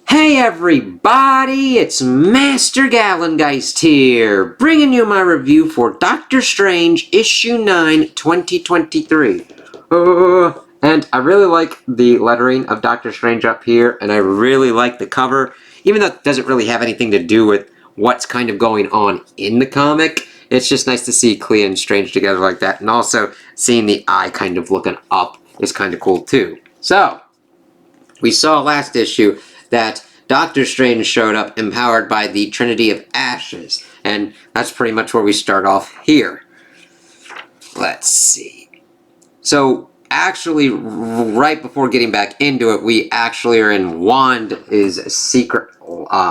Hey everybody, it's Master Gallengeist here, bringing you my review for Doctor Strange Issue 9, 2023. And I really like the lettering of Doctor Strange up here, and I really like the cover, even though it doesn't really have anything to do with what's kind of going on in the comic. It's just nice to see Clea and Strange together like that, and also seeing the eye kind of looking up is kind of cool too. So, we saw last issue that Doctor Strange showed up empowered by the Trinity of Ashes, and that's pretty much where we start off here. Let's see. So, actually, right before getting back into it, we actually are in Wand's secret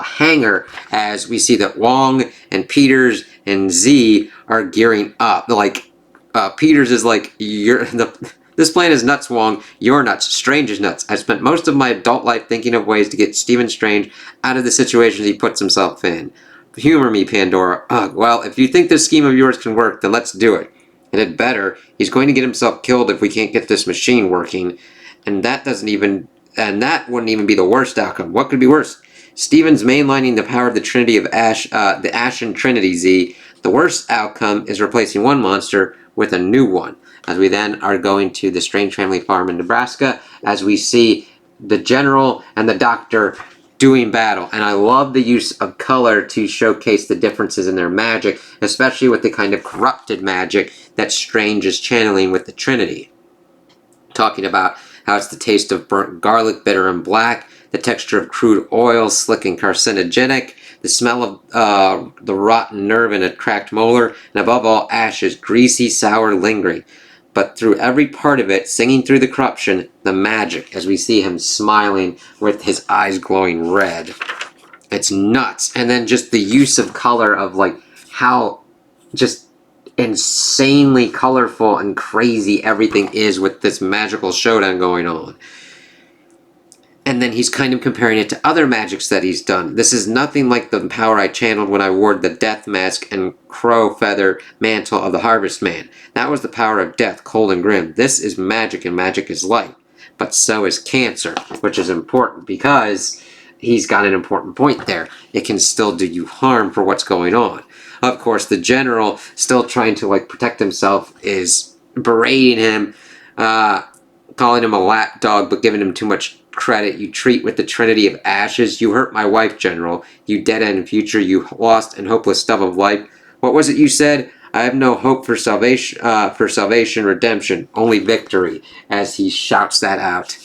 hangar, as we see that Wong and Peters and Z are gearing up. Like, Peters is like, this plan is nuts, Wong. You're nuts. Strange is nuts. I spent most of my adult life thinking of ways to get Stephen Strange out of the situations he puts himself in. Humor me, Pandora. Ugh, well, if you think this scheme of yours can work, then let's do it. And it better. He's going to get himself killed if we can't get this machine working. And that wouldn't even be the worst outcome. What could be worse? Stephen's mainlining the power of the Trinity of Ash, the Ashen Trinity, Z. The worst outcome is replacing one monster with a new one. As we then are going to the Strange family farm in Nebraska, as we see the General and the Doctor doing battle. And I love the use of color to showcase the differences in their magic, especially with the kind of corrupted magic that Strange is channeling with the Trinity. Talking about how it's the taste of burnt garlic, bitter and black, the texture of crude oil, slick and carcinogenic, the smell of the rotten nerve in a cracked molar, and above all, ashes, greasy, sour, lingering. But through every part of it, singing through the corruption, the magic, as we see him smiling with his eyes glowing red. It's nuts. And then just the use of color of like how just insanely colorful and crazy everything is with this magical showdown going on. And then he's kind of comparing it to other magics that he's done. This is nothing like the power I channeled when I wore the death mask and crow feather mantle of the Harvest Man. That was the power of death, cold and grim. This is magic, and magic is light. But so is cancer, which is important because he's got an important point there. It can still do you harm for what's going on. Of course, the General, still trying to like protect himself, is berating him, calling him a lapdog, but giving him too much credit. You treat with the Trinity of Ashes. You hurt my wife, General. You dead-end future. You lost and hopeless stub of life. What was it you said? I have no hope for salvation, redemption, only victory, as he shouts that out.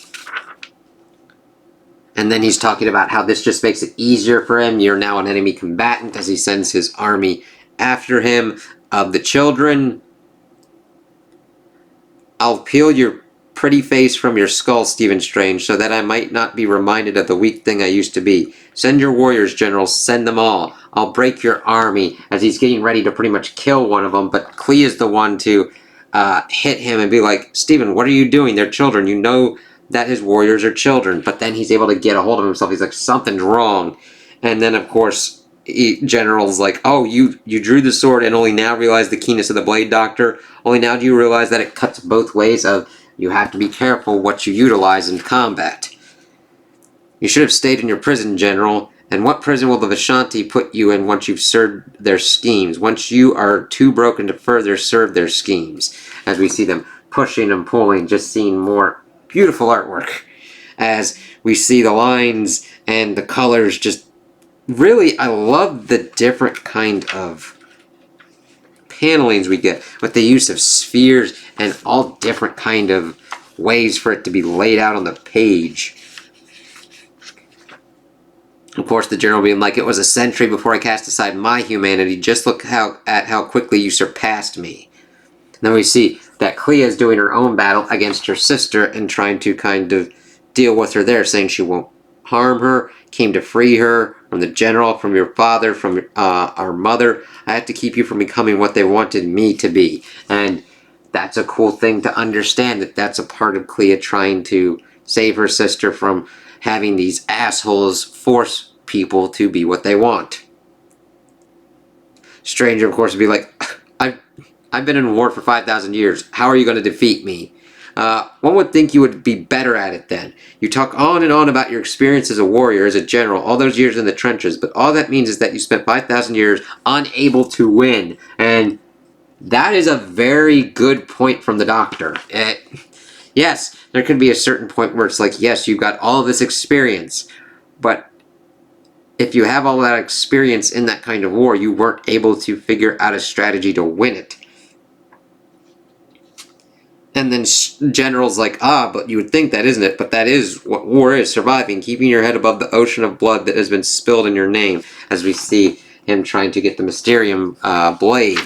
And then he's talking about how this just makes it easier for him. You're now an enemy combatant, as he sends his army after him. Of the children, I'll peel your pretty face from your skull, Stephen Strange, so that I might not be reminded of the weak thing I used to be. Send your warriors, General. Send them all. I'll break your army, as he's getting ready to pretty much kill one of them, but Clea is the one to hit him and be like, Stephen, what are you doing? They're children. You know that his warriors are children. But then he's able to get a hold of himself. He's like, something's wrong. And then, of course, General's like, oh, you drew the sword and only now realize the keenness of the blade, Doctor? Only now do you realize that it cuts both ways of you have to be careful what you utilize in combat. You should have stayed in your prison, General. And what prison will the Vishanti put you in once you've served their schemes? Once you are too broken to further serve their schemes? As we see them pushing and pulling, just seeing more beautiful artwork. As we see the lines and the colors just really, I love the different kind of panelings we get with the use of spheres and all different kind of ways for it to be laid out on the page. Of course, the General being like, it was a century before I cast aside my humanity. Just look at how quickly you surpassed me. And then we see that Clea is doing her own battle against her sister and trying to kind of deal with her there, saying she won't harm her, came to free her from the General, from your father, from our mother. I have to keep you from becoming what they wanted me to be. And that's a cool thing to understand, that that's a part of Clea trying to save her sister from having these assholes force people to be what they want. Stranger, of course, would be like, I've been in war for 5,000 years. How are you going to defeat me? One would think you would be better at it then. You talk on and on about your experience as a warrior, as a general, all those years in the trenches, but all that means is that you spent 5,000 years unable to win. And that is a very good point from the doctor. Yes, there could be a certain point where it's like, yes, you've got all of this experience, but if you have all that experience in that kind of war, you weren't able to figure out a strategy to win it. And then General's like, but you would think that, isn't it? But that is what war is, surviving, keeping your head above the ocean of blood that has been spilled in your name, as we see him trying to get the Mysterium blade.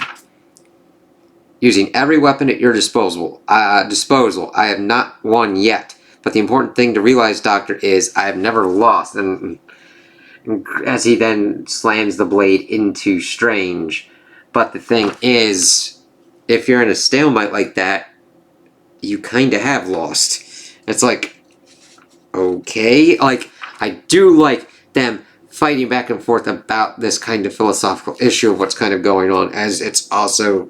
Using every weapon at your disposal. I have not won yet. But the important thing to realize, Doctor, is I have never lost. And as he then slams the blade into Strange. But the thing is, if you're in a stalemate like that, you kind of have lost. It's like, okay, like, I do like them fighting back and forth about this kind of philosophical issue of what's kind of going on, as it's also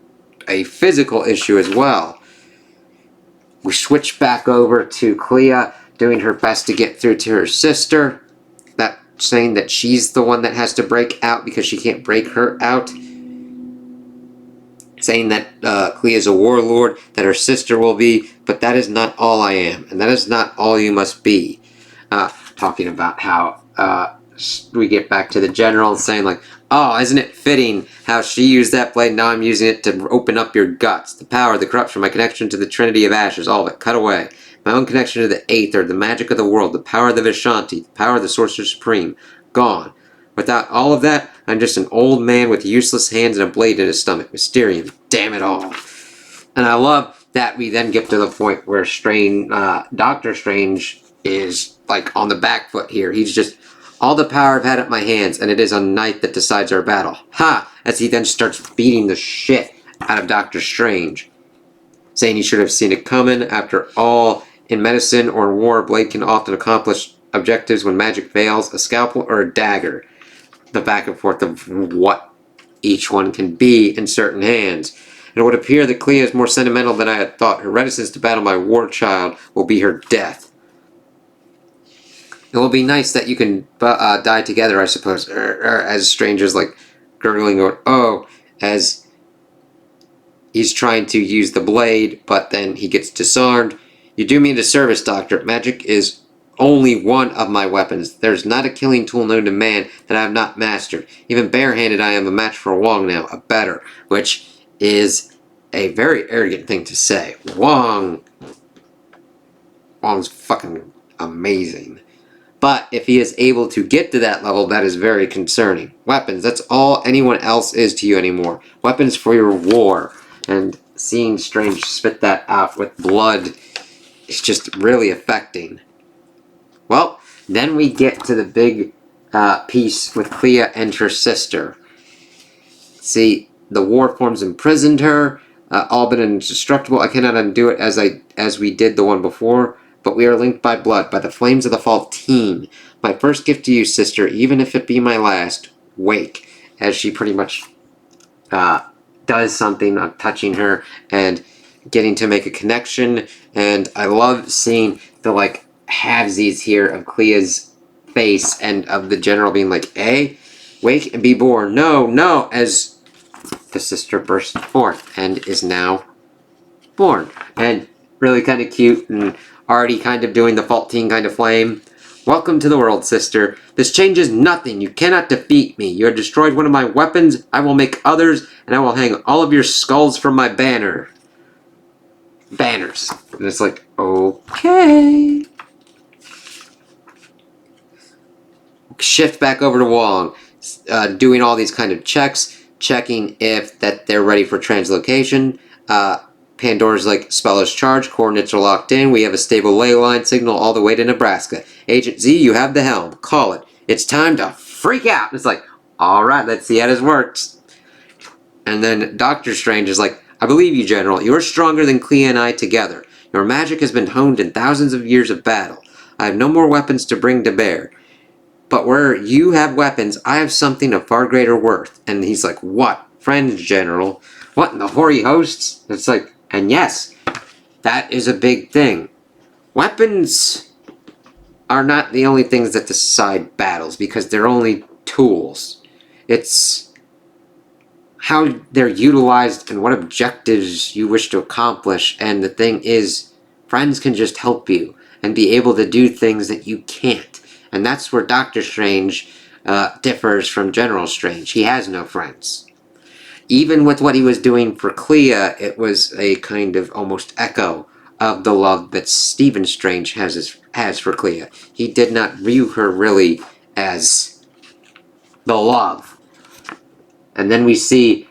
a physical issue as well. We switch back over to Clea doing her best to get through to her sister, saying that she's the one that has to break out because she can't break her out. Saying that Clea is a warlord, that her sister will be, but that is not all I am, and that is not all you must be. Talking about how we get back to the general saying like, oh, isn't it fitting how she used that blade, now I'm using it to open up your guts. The power, the corruption, my connection to the Trinity of Ashes, all of it, cut away. My own connection to the Aether, the magic of the world, the power of the Vishanti, the power of the Sorcerer Supreme, gone. Without all of that, I'm just an old man with useless hands and a blade in his stomach. Mysterium, damn it all. And I love that we then get to the point where Doctor Strange is like on the back foot here. He's just, all the power I've had at my hands, and it is a night that decides our battle. Ha! As he then starts beating the shit out of Doctor Strange. Saying he should have seen it coming. After all, in medicine or in war, a blade can often accomplish objectives when magic fails. A scalpel or a dagger. The back and forth of what each one can be in certain hands. And it would appear that Clea is more sentimental than I had thought. Her reticence to battle my war child will be her death. It will be nice that you can die together, I suppose. As Stranger's like gurgling, or as he's trying to use the blade, but then he gets disarmed. You do me a disservice, Doctor. Magic is only one of my weapons. There's not a killing tool known to man that I have not mastered. Even barehanded, I am a match for Wong now, a better, which is a very arrogant thing to say. Wong's fucking amazing. But if he is able to get to that level, that is very concerning. Weapons, that's all anyone else is to you anymore. Weapons for your war. And seeing Strange spit that out with blood is just really affecting. Well, then we get to the big piece with Clea and her sister. See, the war forms imprisoned her, all but indestructible. I cannot undo it as we did the one before, but we are linked by blood, by the flames of the Faltine. My first gift to you, sister, even if it be my last, wake. As she pretty much does something of touching her and getting to make a connection. And I love seeing the like halvesies here of Clea's face and of the general being like, wake and be born. No, no, as the sister bursts forth and is now born. And really kind of cute and already kind of doing the Faltine kind of flame. Welcome to the world, sister. This changes nothing. You cannot defeat me. You have destroyed one of my weapons. I will make others, and I will hang all of your skulls from my banners. And it's like, okay. Shift back over to Wong. Doing all these kind of checks. Checking if that they're ready for translocation. Pandora's like, spell is charged, coordinates are locked in, we have a stable ley line signal all the way to Nebraska. Agent Z, you have the helm. Call it. It's time to freak out. It's like, alright, let's see how this works. And then Doctor Strange is like, I believe you, General. You're stronger than Clea and I together. Your magic has been honed in thousands of years of battle. I have no more weapons to bring to bear. But where you have weapons, I have something of far greater worth. And he's like, what? Friends, General. What in the hoary hosts? It's like, and yes, That is a big thing. Weapons are not the only things that decide battles, because they're only tools. It's how they're utilized and what objectives you wish to accomplish, and the thing is, friends can just help you and be able to do things that you can't. And that's where Doctor Strange differs from General Strange. He has no friends. Even with what he was doing for Clea, it was a kind of almost echo of the love that Stephen Strange has for Clea. He did not view her really as the love. And then we see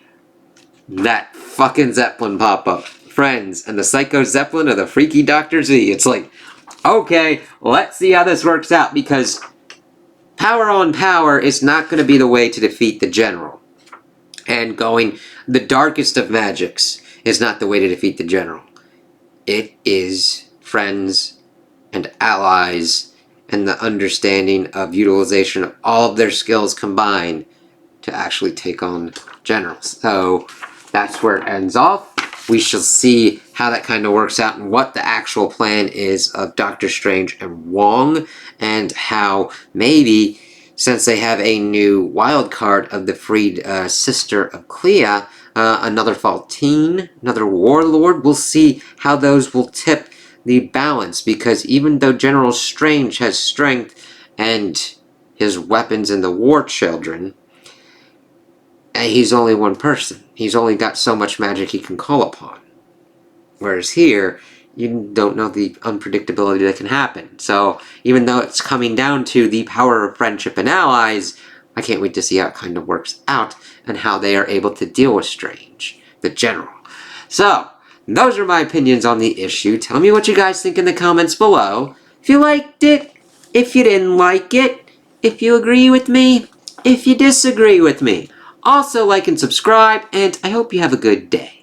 that fucking Zeppelin pop up. Friends, and the Psycho Zeppelin of the Freaky Dr. Z. It's like, okay, let's see how this works out, because power on power is not going to be the way to defeat the General. And going the darkest of magics is not the way to defeat the General. It is friends and allies and the understanding of utilization of all of their skills combined to actually take on generals. So that's where it ends off. We shall see how that kind of works out and what the actual plan is of Doctor Strange and Wong, and how maybe, since they have a new wild card of the freed sister of Clea, another Faltine, another Warlord, we'll see how those will tip the balance, because even though General Strange has strength and his weapons in the War Children, he's only one person. He's only got so much magic he can call upon. Whereas here, you don't know the unpredictability that can happen. So even though it's coming down to the power of friendship and allies, I can't wait to see how it kind of works out and how they are able to deal with Strange, the General. So, those are my opinions on the issue. Tell me what you guys think in the comments below. If you liked it, if you didn't like it, if you agree with me, if you disagree with me. Also, like and subscribe, and I hope you have a good day.